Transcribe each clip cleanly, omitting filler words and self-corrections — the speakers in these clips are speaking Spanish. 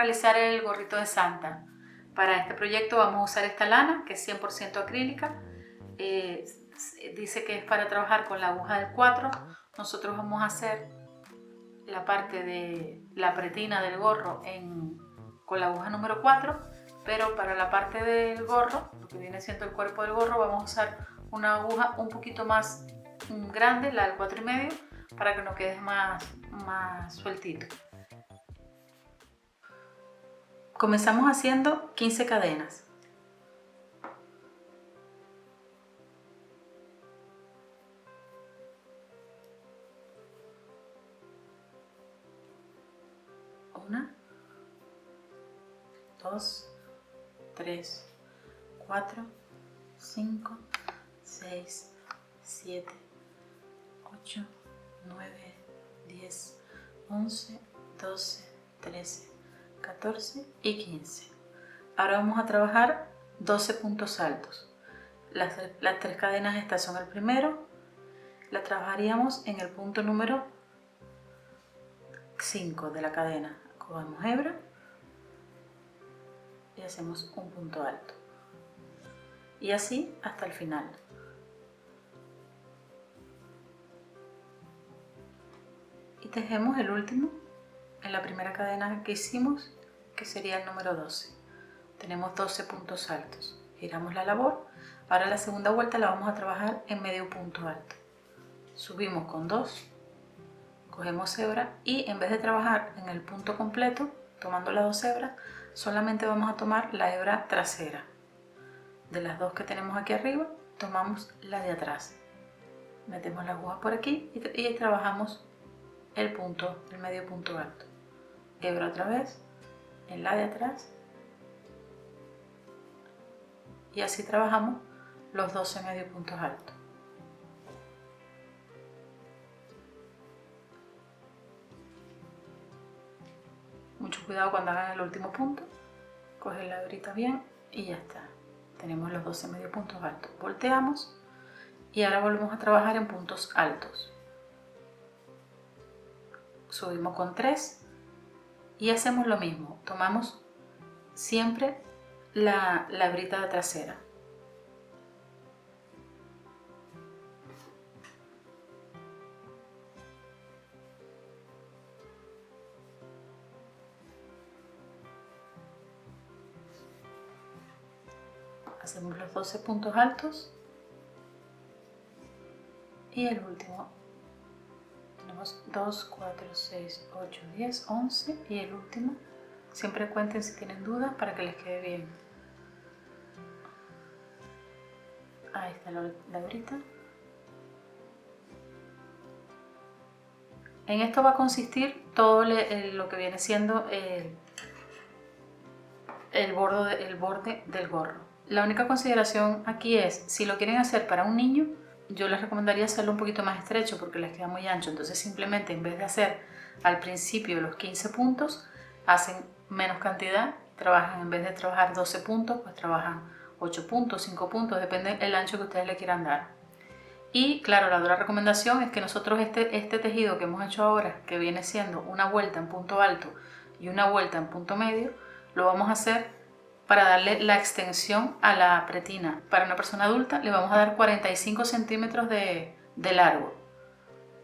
realizar el gorrito de Santa. Para este proyecto vamos a usar esta lana que es 100% acrílica. Dice que es para trabajar con la aguja del 4. Nosotros vamos a hacer la parte de la pretina del gorro con la aguja número 4, pero para la parte del gorro, lo que viene siendo el cuerpo del gorro, vamos a usar una aguja un poquito más grande, la del 4,5, para que nos quede más sueltito. Comenzamos haciendo 15 cadenas. Una, 2, 3, 4, 5, 6, 7, 8, 9, 10, 11, 12, 13, 14 y 15. Ahora vamos a trabajar 12 puntos altos. Las 3 cadenas estas son el primero. La trabajaríamos en el punto número 5 de la cadena. Cogemos hebra y hacemos un punto alto. Y así hasta el final. Y tejemos el último en la primera cadena que hicimos, que sería el número 12. Tenemos 12 puntos altos. Giramos la labor. Ahora la segunda vuelta la vamos a trabajar en medio punto alto. Subimos con 2, cogemos hebra y en vez de trabajar en el punto completo, tomando las 2 hebras, solamente vamos a tomar la hebra trasera. De las 2 que tenemos aquí arriba, tomamos la de atrás. Metemos la aguja por aquí y trabajamos el medio punto alto. Hebra otra vez en la de atrás y así trabajamos los 12 medio puntos altos. Mucho cuidado cuando hagan el último punto. Cogen la hebrita bien y ya está. Tenemos los 12 medio puntos altos. Volteamos y ahora volvemos a trabajar en puntos altos. Subimos con 3 y hacemos lo mismo. Tomamos siempre la hebrita de trasera. Hacemos los 12 puntos altos y el último. Tenemos 2, 4, 6, 8, 10, 11 y el último. Siempre cuenten si tienen dudas para que les quede bien. Ahí está la hebrita. En esto va a consistir todo lo que viene siendo el borde del gorro. La única consideración aquí es, si lo quieren hacer para un niño, yo les recomendaría hacerlo un poquito más estrecho porque les queda muy ancho. Entonces simplemente en vez de hacer al principio los 15 puntos, hacen menos cantidad, trabajan, en vez de trabajar 12 puntos, pues trabajan 8 puntos, 5 puntos, depende del ancho que ustedes le quieran dar. Y claro, la otra recomendación es que nosotros este tejido que hemos hecho ahora, que viene siendo una vuelta en punto alto y una vuelta en punto medio, lo vamos a hacer para darle la extensión a la pretina. Para una persona adulta le vamos a dar 45 centímetros de largo.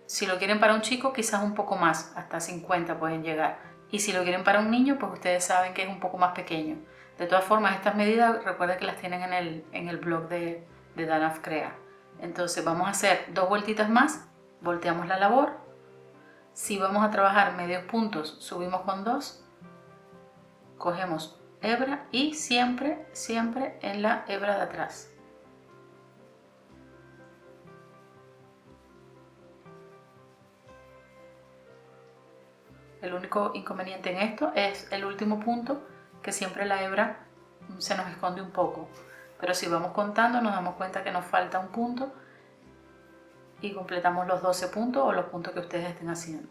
Si lo quieren para un chico, quizás un poco más, hasta 50 pueden llegar. Y si lo quieren para un niño, pues ustedes saben que es un poco más pequeño. De todas formas, estas medidas recuerden que las tienen en el blog de Danaf Crea. Entonces vamos a hacer 2 vueltitas más, volteamos la labor. Si vamos a trabajar medios puntos, subimos con 2, cogemos hebra y siempre en la hebra de atrás. El único inconveniente en esto es el último punto, que siempre la hebra se nos esconde un poco. Pero si vamos contando nos damos cuenta que nos falta un punto y completamos los 12 puntos o los puntos que ustedes estén haciendo.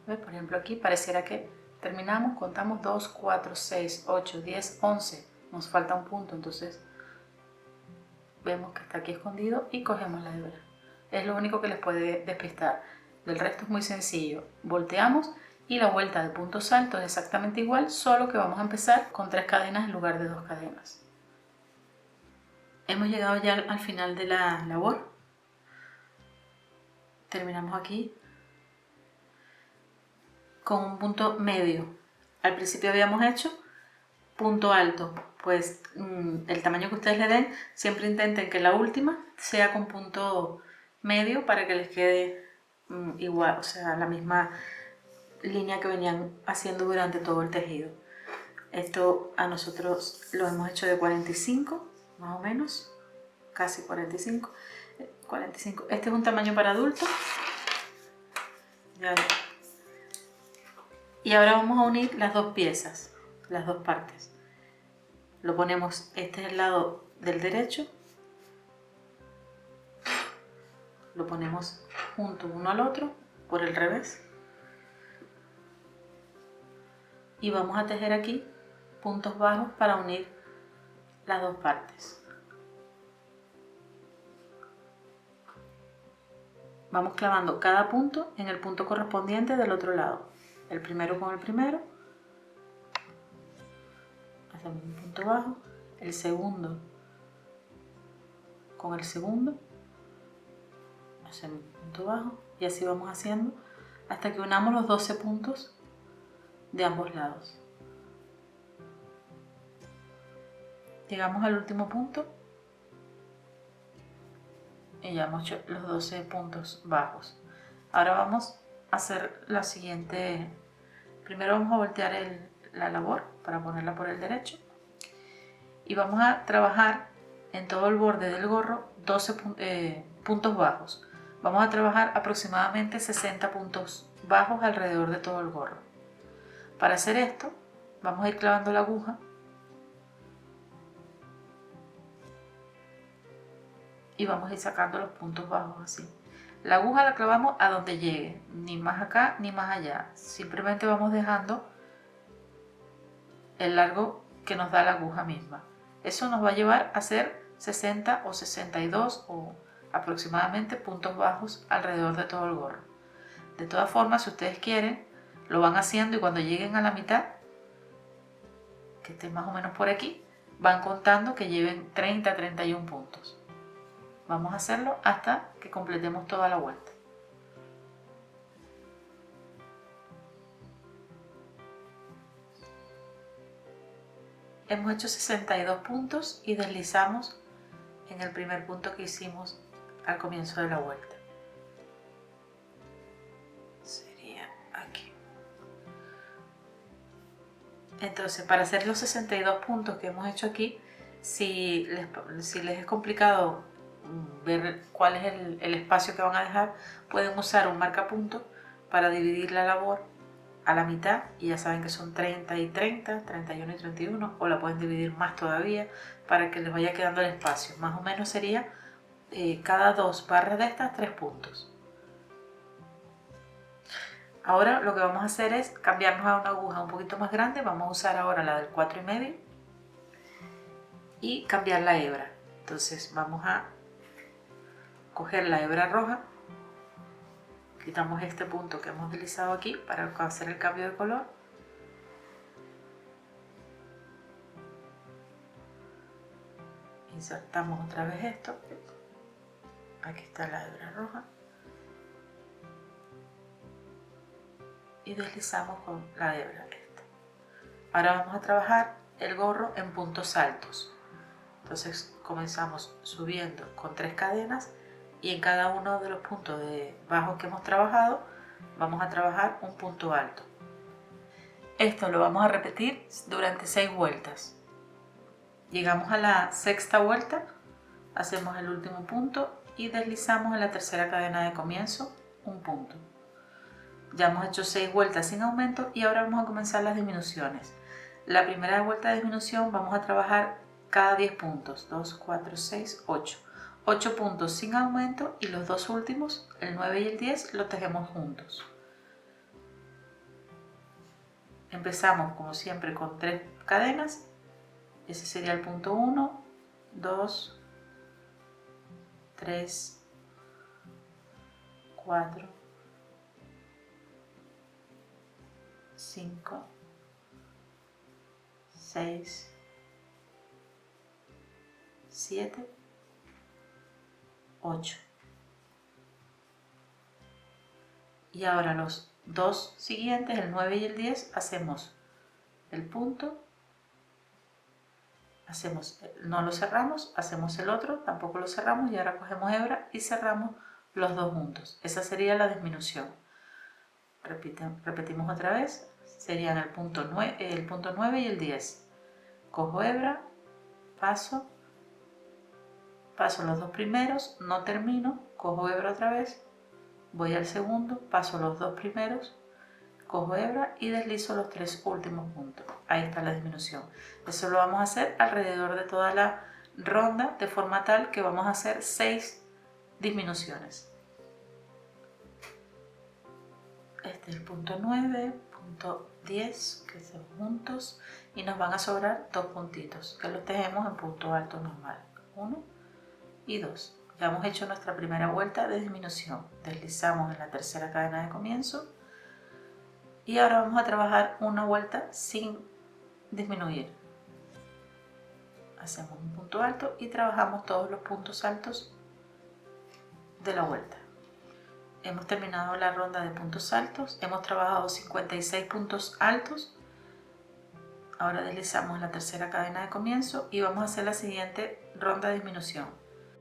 Por ejemplo, aquí pareciera que terminamos, contamos 2, 4, 6, 8, 10, 11. Nos falta un punto, entonces vemos que está aquí escondido y cogemos la hebra. Es lo único que les puede despistar. del resto es muy sencillo. Volteamos y la vuelta de puntos altos es exactamente igual, solo que vamos a empezar con 3 cadenas en lugar de 2 cadenas. Hemos llegado ya al final de la labor. Terminamos aquí con un punto medio. Al principio habíamos hecho punto alto, pues el tamaño que ustedes le den, siempre intenten que la última sea con punto medio para que les quede igual, o sea, la misma línea que venían haciendo durante todo el tejido. Esto a nosotros lo hemos hecho de 45, más o menos, casi 45. Este es un tamaño para adultos. Y ahora vamos a unir las dos piezas, las dos partes. Lo ponemos, este es el lado del derecho, lo ponemos junto uno al otro por el revés y vamos a tejer aquí puntos bajos para unir las dos partes. Vamos clavando cada punto en el punto correspondiente del otro lado, el primero con el primero, hacemos un punto bajo, el segundo con el segundo, hacemos un punto bajo y así vamos haciendo hasta que unamos los 12 puntos de ambos lados. Llegamos al último punto y ya hemos hecho los 12 puntos bajos. Ahora vamos a hacer la siguiente. Primero vamos a voltear la labor para ponerla por el derecho y vamos a trabajar en todo el borde del gorro 12 puntos bajos. Vamos a trabajar aproximadamente 60 puntos bajos alrededor de todo el gorro. Para hacer esto vamos a ir clavando la aguja y vamos a ir sacando los puntos bajos así. La aguja la clavamos a donde llegue, ni más acá ni más allá. Simplemente vamos dejando el largo que nos da la aguja misma. Eso nos va a llevar a hacer 60 o 62 o aproximadamente puntos bajos alrededor de todo el gorro. De todas formas, si ustedes quieren, lo van haciendo y cuando lleguen a la mitad, que esté más o menos por aquí, van contando que lleven 30 a 31 puntos. Vamos a hacerlo hasta que completemos toda la vuelta. Hemos hecho 62 puntos y deslizamos en el primer punto que hicimos al comienzo de la vuelta. Sería aquí. Entonces, para hacer los 62 puntos que hemos hecho aquí, si les es complicado ver cuál es el espacio que van a dejar, pueden usar un marcapunto para dividir la labor a la mitad y ya saben que son 30 y 30, 31 y 31, o la pueden dividir más todavía para que les vaya quedando el espacio. Más o menos sería cada 2 barras de estas 3 puntos. Ahora lo que vamos a hacer es cambiarnos a una aguja un poquito más grande. Vamos a usar ahora la del 4,5 y cambiar la hebra. Entonces vamos a coger la hebra roja, quitamos este punto que hemos deslizado aquí para hacer el cambio de color. Insertamos otra vez esto. Aquí está la hebra roja. Y deslizamos con la hebra esta. Ahora vamos a trabajar el gorro en puntos altos. Entonces comenzamos subiendo con 3 cadenas y en cada uno de los puntos bajos que hemos trabajado vamos a trabajar un punto alto. Esto lo vamos a repetir durante 6 vueltas. Llegamos a la 6ª vuelta, hacemos el último punto y deslizamos en la 3ª cadena de comienzo un punto. Ya hemos hecho 6 vueltas sin aumento y ahora vamos a comenzar las disminuciones. La primera vuelta de disminución vamos a trabajar cada 10 puntos, 2, 4, 6, 8. 8 puntos sin aumento y los dos últimos, el 9 y el 10, los tejemos juntos. Empezamos como siempre con 3 cadenas. Ese sería el punto 1, 2, 3, 4, 5, 6, 7, 8. Y ahora los dos siguientes, el 9 y el 10, hacemos el punto, no lo cerramos, hacemos el otro, tampoco lo cerramos y ahora cogemos hebra y cerramos los dos juntos. Esa sería la disminución. Repetimos otra vez, serían el punto 9 y el 10. Cojo hebra, paso los dos primeros, no termino, cojo hebra otra vez, voy al segundo, paso los dos primeros, cojo hebra y deslizo los tres últimos puntos. Ahí está la disminución. Eso lo vamos a hacer alrededor de toda la ronda, de forma tal que vamos a hacer 6 disminuciones. Este es el punto 9, punto 10, que son juntos, y nos van a sobrar dos puntitos, que los tejemos en punto alto normal. 1 y 2. Ya hemos hecho nuestra primera vuelta de disminución. Deslizamos en la tercera cadena de comienzo y ahora vamos a trabajar una vuelta sin disminuir. Hacemos un punto alto y trabajamos todos los puntos altos de la vuelta. Hemos terminado la ronda de puntos altos, hemos trabajado 56 puntos altos. Ahora deslizamos en la tercera cadena de comienzo y vamos a hacer la siguiente ronda de disminución.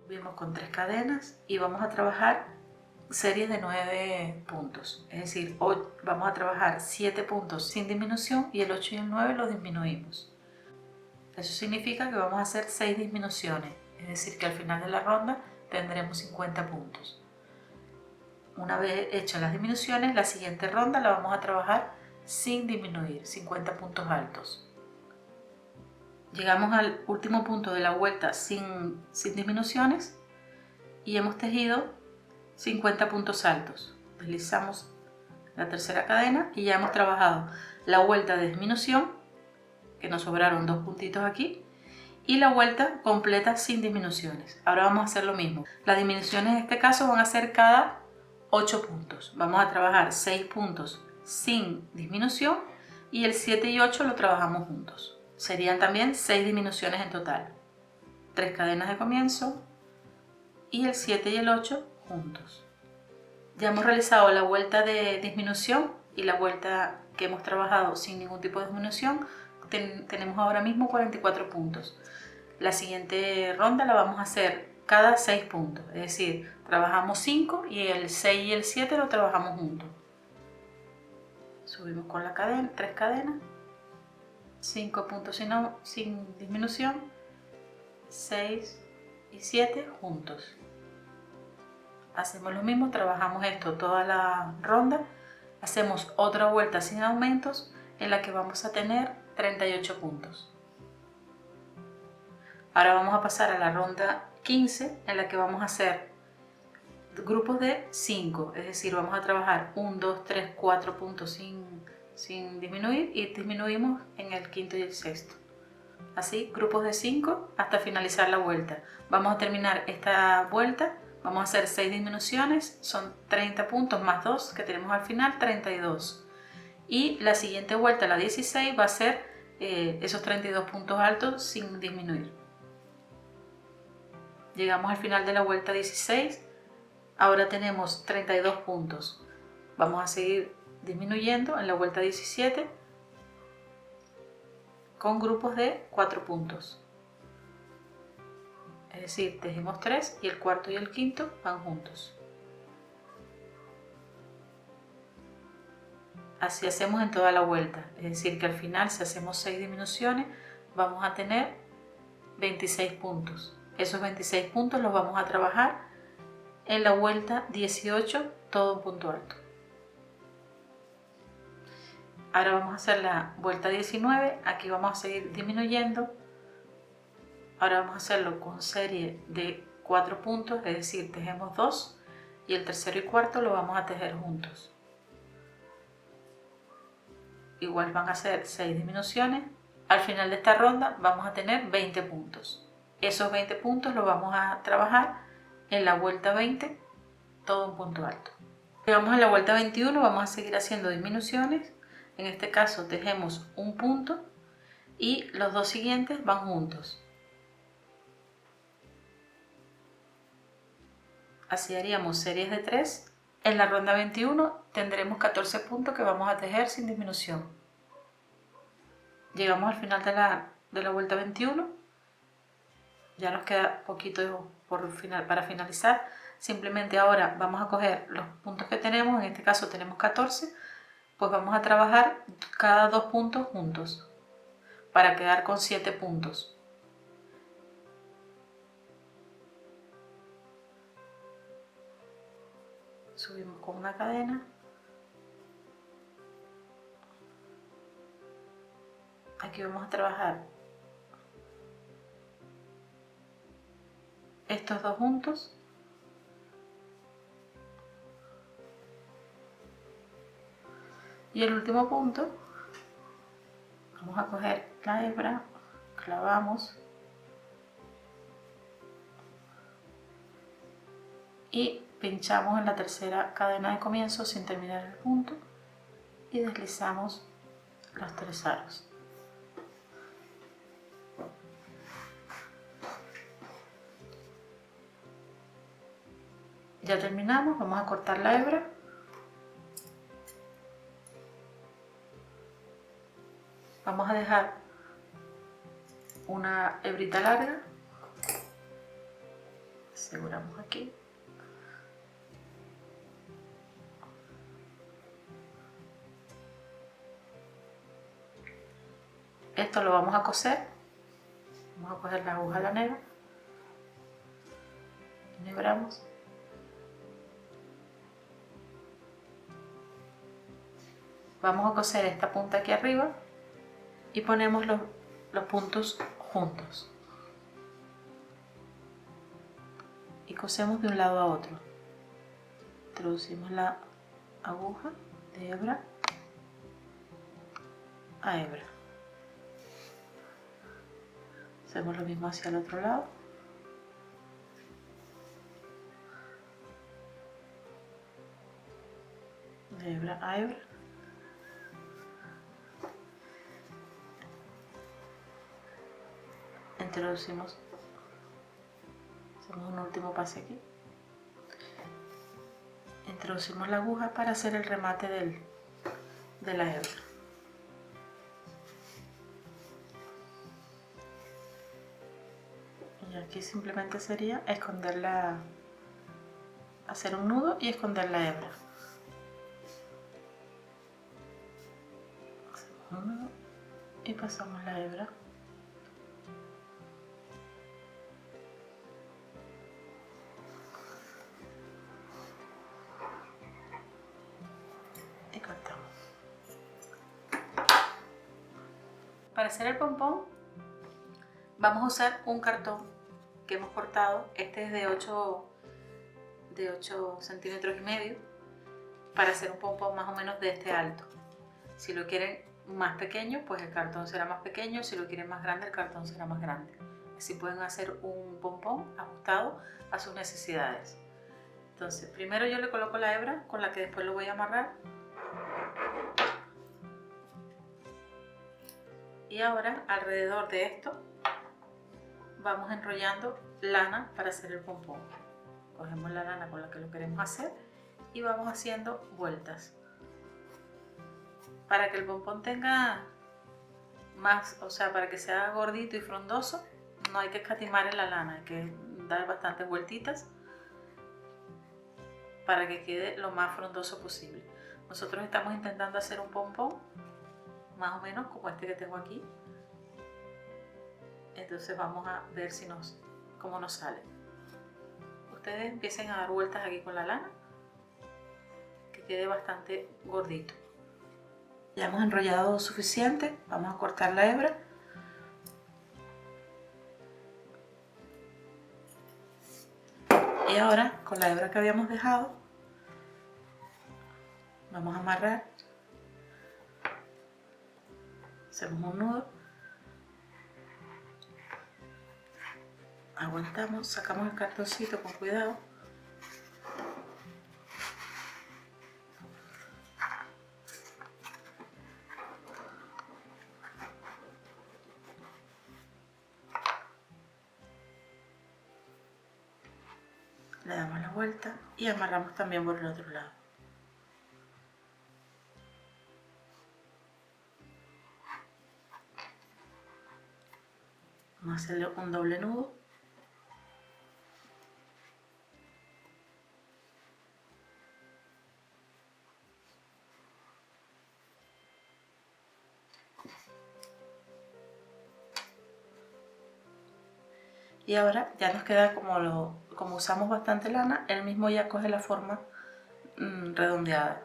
Subimos con 3 cadenas y vamos a trabajar series de 9 puntos, es decir, hoy vamos a trabajar 7 puntos sin disminución y el 8 y el 9 los disminuimos. Eso significa que vamos a hacer 6 disminuciones, es decir, que al final de la ronda tendremos 50 puntos. Una vez hechas las disminuciones, la siguiente ronda la vamos a trabajar sin disminuir, 50 puntos altos. Llegamos al último punto de la vuelta sin disminuciones y hemos tejido 50 puntos altos. Deslizamos la tercera cadena y ya hemos trabajado la vuelta de disminución, que nos sobraron dos puntitos aquí, y la vuelta completa sin disminuciones. Ahora vamos a hacer lo mismo. Las disminuciones en este caso van a ser cada 8 puntos. Vamos a trabajar 6 puntos sin disminución y el 7 y 8 lo trabajamos juntos. Serían también 6 disminuciones en total. 3 cadenas de comienzo y el 7 y el 8 juntos. Ya hemos realizado la vuelta de disminución y la vuelta que hemos trabajado sin ningún tipo de disminución. Tenemos ahora mismo 44 puntos. La siguiente ronda la vamos a hacer cada 6 puntos, es decir, trabajamos 5 y el 6 y el 7 lo trabajamos juntos. Subimos con la cadena, 3 cadenas, 5 puntos sin disminución, 6 y 7 juntos. Hacemos lo mismo, trabajamos esto toda la ronda, hacemos otra vuelta sin aumentos en la que vamos a tener 38 puntos. Ahora vamos a pasar a la ronda 15 en la que vamos a hacer grupos de 5, es decir, vamos a trabajar 1, 2, 3, 4 puntos sin disminuir y disminuimos en el quinto y el sexto. Así, grupos de 5 hasta finalizar la vuelta. Vamos a terminar esta vuelta. Vamos a hacer 6 disminuciones, son 30 puntos más 2 que tenemos al final, 32. Y la siguiente vuelta, la 16, va a ser esos 32 puntos altos sin disminuir. Llegamos al final de la vuelta 16, ahora tenemos 32 puntos. Vamos a seguir disminuyendo en la vuelta 17 con grupos de 4 puntos. Es decir, tejemos 3 y el cuarto y el quinto van juntos. Así hacemos en toda la vuelta, es decir, que al final si hacemos 6 disminuciones vamos a tener 26 puntos. Esos 26 puntos los vamos a trabajar en la vuelta 18, todo en punto alto. Ahora vamos a hacer la vuelta 19, aquí vamos a seguir disminuyendo. Ahora vamos a hacerlo con serie de 4 puntos, es decir, tejemos 2 y el tercero y cuarto lo vamos a tejer juntos. Igual van a ser 6 disminuciones. Al final de esta ronda vamos a tener 20 puntos. Esos 20 puntos los vamos a trabajar en la vuelta 20, todo en punto alto. Llegamos a la vuelta 21, vamos a seguir haciendo disminuciones. En este caso tejemos un punto y los dos siguientes van juntos. Así haríamos series de 3. En la ronda 21 tendremos 14 puntos que vamos a tejer sin disminución. Llegamos al final de la vuelta 21. Ya nos queda poquito para finalizar. Simplemente ahora vamos a coger los puntos que tenemos, en este caso tenemos 14, pues vamos a trabajar cada 2 puntos juntos para quedar con 7 puntos. Subimos con una cadena. Aquí vamos a trabajar estos dos juntos. Y el último punto, vamos a coger la hebra, clavamos y pinchamos en la tercera cadena de comienzo sin terminar el punto y deslizamos los 3 aros. Ya terminamos, vamos a cortar la hebra. Vamos a dejar una hebrita larga, aseguramos aquí. Esto lo vamos a coser. Vamos a coger la aguja lanera, enhebramos. Vamos a coser esta punta aquí arriba y ponemos los puntos juntos. Y cosemos de un lado a otro. Introducimos la aguja de hebra a hebra. Hacemos lo mismo hacia el otro lado. De hebra a hebra. Introducimos, hacemos un último pase aquí. Introducimos la aguja para hacer el remate de la hebra. Y aquí simplemente sería hacer un nudo y esconder la hebra. Hacemos un nudo y pasamos la hebra. Y cortamos. Para hacer el pompón vamos a usar un cartón que hemos cortado. Este es de 8 centímetros y medio, para hacer un pompón más o menos de este alto. Si lo quieren más pequeño, pues el cartón será más pequeño. Si lo quieren más grande, el cartón será más grande. Así pueden hacer un pompón ajustado a sus necesidades. Entonces, primero yo le coloco la hebra con la que después lo voy a amarrar. Y ahora, alrededor de esto, vamos enrollando lana para hacer el pompón. Cogemos la lana con la que lo queremos hacer y vamos haciendo vueltas. Para que el pompón tenga más, o sea, para que sea gordito y frondoso, no hay que escatimar en la lana, hay que dar bastantes vueltitas para que quede lo más frondoso posible. Nosotros estamos intentando hacer un pompón más o menos como este que tengo aquí. Entonces vamos a ver cómo nos sale. Ustedes empiecen a dar vueltas aquí con la lana, que quede bastante gordito. Ya hemos enrollado suficiente, vamos a cortar la hebra. Y ahora, con la hebra que habíamos dejado, vamos a amarrar. Hacemos un nudo. Aguantamos, sacamos el cartoncito con cuidado. Le damos la vuelta y amarramos también por el otro lado. Vamos a hacerle un doble nudo. Y ahora ya nos queda como usamos bastante lana, el mismo ya coge la forma redondeada.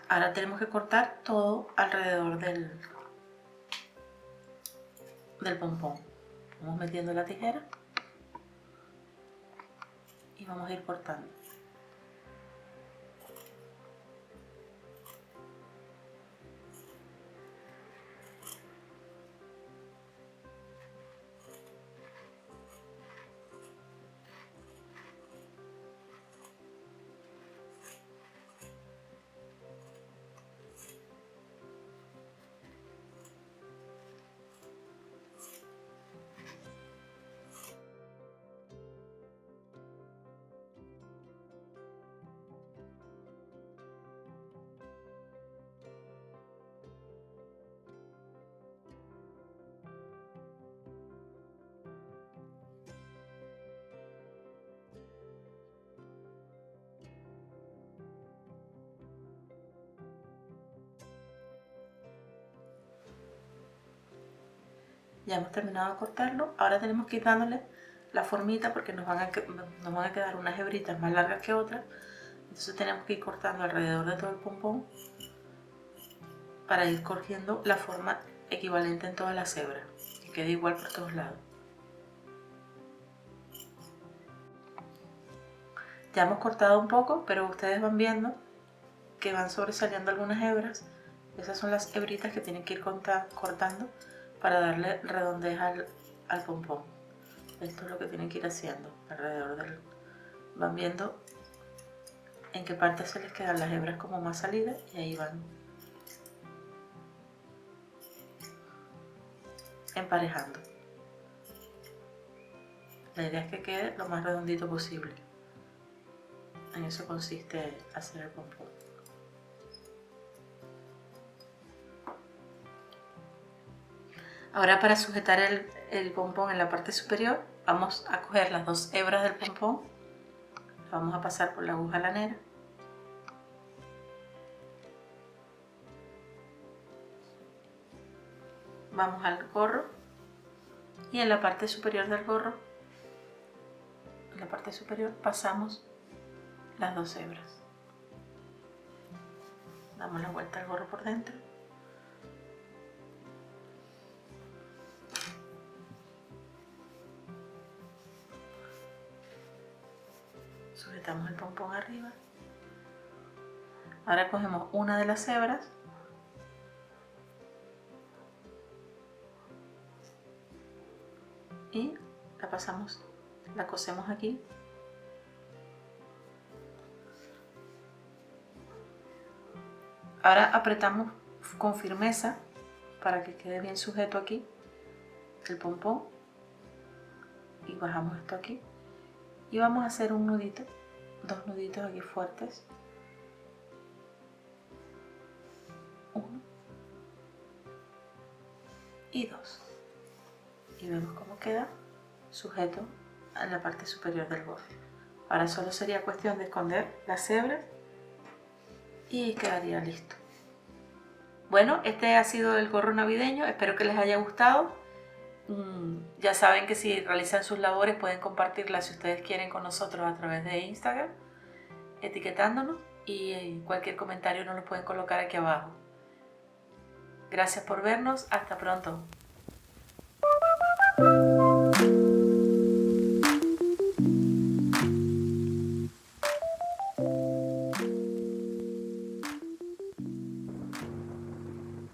Ahora tenemos que cortar todo alrededor del pompón. Vamos metiendo la tijera y vamos a ir cortando. Ya hemos terminado de cortarlo, ahora tenemos que ir dándole la formita porque nos van a quedar unas hebritas más largas que otras, entonces tenemos que ir cortando alrededor de todo el pompón para ir cogiendo la forma equivalente en todas las hebras, que quede igual por todos lados. Ya hemos cortado un poco, pero ustedes van viendo que van sobresaliendo algunas hebras. Esas son las hebritas que tienen que ir cortando para darle redondez al pompón. Esto es lo que tienen que ir haciendo alrededor del... Van viendo en qué parte se les quedan las hebras como más salidas y ahí van emparejando. La idea es que quede lo más redondito posible. En eso consiste hacer el pompón. Ahora, para sujetar el pompón en la parte superior, vamos a coger las dos hebras del pompón, las vamos a pasar por la aguja lanera. Vamos al gorro y en la parte superior del gorro, en la parte superior pasamos las dos hebras. Damos la vuelta al gorro por dentro. Sujetamos el pompón arriba. Ahora cogemos una de las hebras y la pasamos, la cosemos aquí. Ahora apretamos con firmeza para que quede bien sujeto aquí el pompón y bajamos esto aquí y vamos a hacer un nudito, dos nuditos aquí fuertes, uno y dos, y vemos cómo queda sujeto a la parte superior del gorro. Ahora solo sería cuestión de esconder las hebras y quedaría listo. Bueno, este ha sido el gorro navideño, espero que les haya gustado. Ya saben que si realizan sus labores pueden compartirlas si ustedes quieren con nosotros a través de Instagram, etiquetándonos, y cualquier comentario nos lo pueden colocar aquí abajo. Gracias por vernos, hasta pronto.